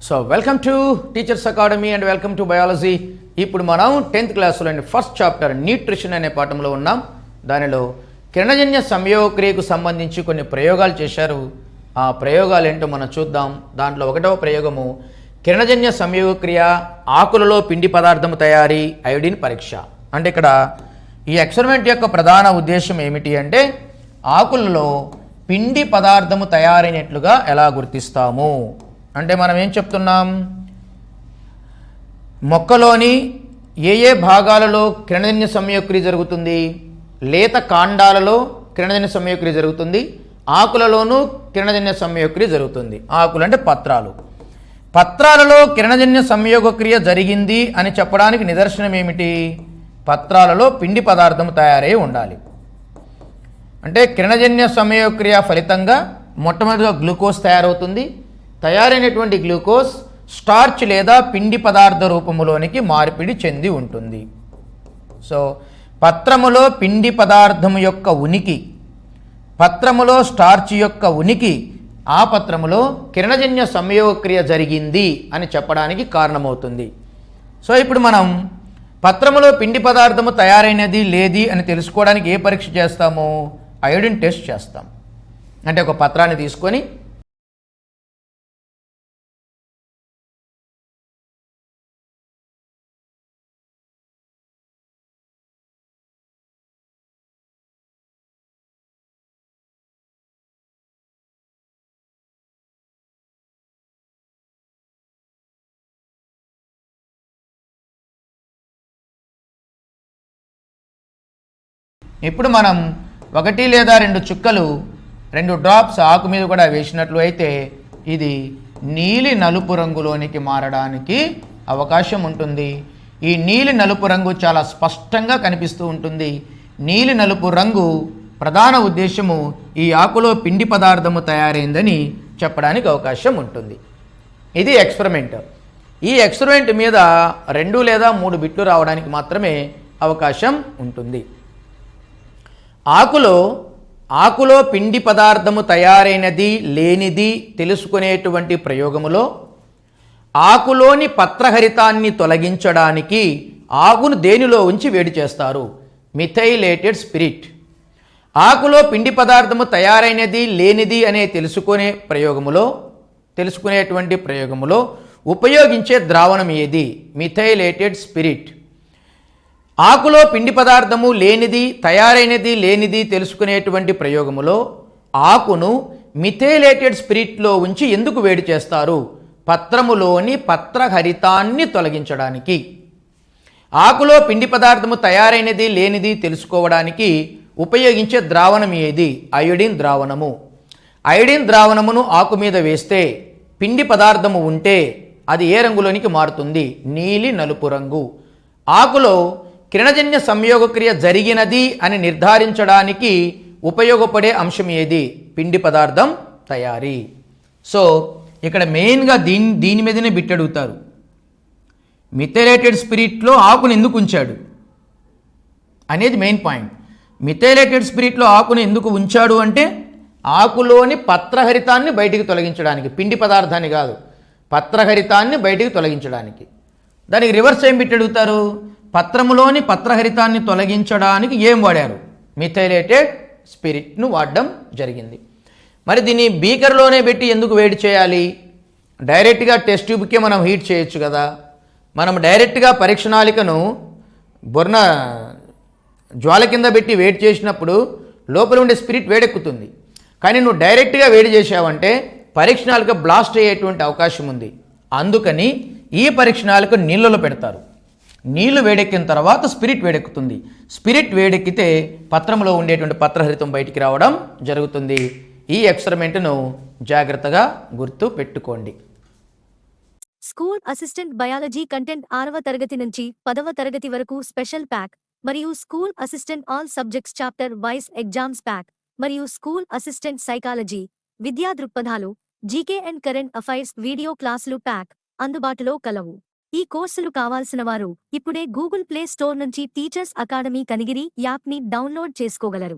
So welcome to teachers academy and welcome to biology. ఇప్పుడు మనం 10th క్లాస్లో first chapter nutrition అనే పాఠంలో ఉన్నాం. దానిలో కిరణజన్య సంయోగక్రియకు సంబంధించి కొన్ని ప్రయోగాలు చేశారు. ఆ ప్రయోగాలు ఏంటో మనం చూద్దాం. దాంట్లో 1వ ప్రయోగము కిరణజన్య సంయోగక్రియ ఆకులలో పిండి పదార్థము తయారీ అయోడిన్ పరీక్ష. అంటే ఇక్కడ ఈ ఎక్స్పెరిమెంట్ యొక్క ప్రధాన ఉద్దేశం ఏమిటి అంటే ఆకులలో పిండి పదార్థము తయారైనట్లుగా ఎలా గుర్తిస్తాము అంటే మనం ఏం చెప్తున్నాం, మొక్కలోని ఏ భాగాలలో కిరణజన్య సంయోగక్రియ జరుగుతుంది, లేత కాండాలలో కిరణజన్య సంయోగక్రియ జరుగుతుంది, ఆకులలోనూ కిరణజన్య సంయోగక్రియ జరుగుతుంది. ఆకులు అంటే పత్రాలు. పత్రాలలో కిరణజన్య సంయోగక్రియ జరిగింది అని చెప్పడానికి నిదర్శనం ఏమిటి, పత్రాలలో పిండి పదార్థం తయారై ఉండాలి. అంటే కిరణజన్య సంయోగక్రియ ఫలితంగా మొట్టమొదటిగా గ్లూకోజ్ తయారవుతుంది. తయారైనటువంటి గ్లూకోజ్ స్టార్చ్ లేదా పిండి పదార్థ రూపంలోనికి మార్పిడి చెంది ఉంటుంది. సో పత్రములో పిండి పదార్థము యొక్క ఉనికి, పత్రములో స్టార్చ్ యొక్క ఉనికి ఆ పత్రములో కిరణజన్య సంయోగక్రియ జరిగింది అని చెప్పడానికి కారణమవుతుంది. సో ఇప్పుడు మనం పత్రములో పిండి పదార్థము తయారైనది లేది అని తెలుసుకోవడానికి ఏ పరీక్ష చేస్తాము, అయోడిన్ టెస్ట్ చేస్తాం. అంటే ఒక పత్రాన్ని తీసుకొని ఇప్పుడు మనం 1 లేదా 2 చుక్కలు 2 డ్రాప్స్ ఆకు మీద కూడా వేసినట్లు అయితే ఇది నీలి నలుపు రంగులోనికి మారడానికి అవకాశం ఉంటుంది. ఈ నీలి నలుపు రంగు చాలా స్పష్టంగా కనిపిస్తూ ఉంటుంది. నీలి నలుపు రంగు ప్రధాన ఉద్దేశము ఈ ఆకులో పిండి పదార్థము తయారైందని చెప్పడానికి అవకాశం ఉంటుంది. ఇది ఎక్స్పెరిమెంట్. ఈ ఎక్స్పెరిమెంట్ మీద 2 లేదా 3 బిట్లు రావడానికి మాత్రమే అవకాశం ఉంటుంది. ఆకులో పిండి పదార్థము తయారైనది లేనిది తెలుసుకునేటువంటి ప్రయోగములో ఆకులోని పత్రహరితాన్ని తొలగించడానికి ఆకును దేనిలో ఉంచి వేడి చేస్తారు, మిథైలేటెడ్ స్పిరిట్. ఆకులో పిండి పదార్థము తయారైనది లేనిది అనే తెలుసుకునేటువంటి ప్రయోగములో ఉపయోగించే ద్రావణం ఏది, మిథైలేటెడ్ స్పిరిట్. ఆకులో పిండి పదార్థము లేనిది తయారైనది లేనిది తెలుసుకునేటువంటి ప్రయోగములో ఆకును మిథైలేటెడ్ స్పిరిట్లో ఉంచి ఎందుకు వేడి చేస్తారు, పత్రములోని పత్రహరితాన్ని తొలగించడానికి. ఆకులో పిండి పదార్థము తయారైనది లేనిది తెలుసుకోవడానికి ఉపయోగించే ద్రావణం ఏది, అయోడిన్ ద్రావణము. అయోడిన్ ద్రావణమును ఆకు మీద వేస్తే పిండి పదార్థము ఉంటే అది ఏ రంగులోనికి మారుతుంది, నీలి నలుపు రంగు. ఆకులో కిరణజన్య సంయోగక్రియ జరిగినది అని నిర్ధారించడానికి ఉపయోగపడే అంశం ఏది, పిండి పదార్థం తయారీ. సో ఇక్కడ మెయిన్గా దీని మీదనే బిట్ అడుగుతారు. మిథైలేటెడ్ స్పిరిట్లో ఆకును ఎందుకు ఉంచాడు అనేది మెయిన్ పాయింట్. మిథైలేటెడ్ స్పిరిట్లో ఆకును ఎందుకు ఉంచాడు అంటే ఆకులోని పత్రహరితాన్ని బయటికి తొలగించడానికి, పిండి పదార్థాన్ని కాదు, పత్రహరితాన్ని బయటికి తొలగించడానికి. దానికి రివర్స్ ఏం బిట్ అడుగుతారు, పత్రములోని పత్రహరితాన్ని తొలగించడానికి ఏం వాడారు, మిథైలేటెడ్ స్పిరిట్ను వాడడం జరిగింది. మరి దీన్ని బీకర్లోనే పెట్టి ఎందుకు వేడి చేయాలి, డైరెక్ట్గా టెస్ట్ ట్యూబ్కే మనం హీట్ చేయొచ్చు కదా. మనం డైరెక్ట్గా పరీక్షణాళికను బొర్న జ్వాల కింద పెట్టి వేడి చేసినప్పుడు లోపల ఉండే స్పిరిట్ వేడెక్కుతుంది. కానీ నువ్వు డైరెక్ట్గా వేడి చేసావంటే పరీక్షణాళిక బ్లాస్ట్ అయ్యేటువంటి అవకాశం ఉంది. అందుకని ఈ పరీక్షణాళిక నీళ్ళలో పెడతారు. నీళ్లు వేడెక్కిన తర్వాత స్పిరిట్ వేడెక్కుతుంది. స్పిరిట్ వేడెక్కితే పత్రంలో ఉండేటువంటి పత్రహరితం బయటికి రావడం జరుగుతుంది. ఈ ఎక్స్పెరిమెంట్ను జాగ్రత్తగా గుర్తు పెట్టుకోండి. స్కూల్ అసిస్టెంట్ బయాలజీ కంటెంట్ 6వ తరగతి నుంచి 10వ తరగతి వరకు స్పెషల్ ప్యాక్ మరియు school assistant all subjects chapter wise exams pack మరియు స్కూల్ అసిస్టెంట్ సైకాలజీ విద్యా దృక్పథాలు GK and current affairs video క్లాసులు ప్యాక్ అందుబాటులో కలవు. ఈ కోర్సులు కావాల్సిన వారు ఇప్పుడే గూగుల్ ప్లే స్టోర్ నుంచి టీచర్స్ అకాడమీ కనిగిరి యాప్ని డౌన్లోడ్ చేసుకోగలరు.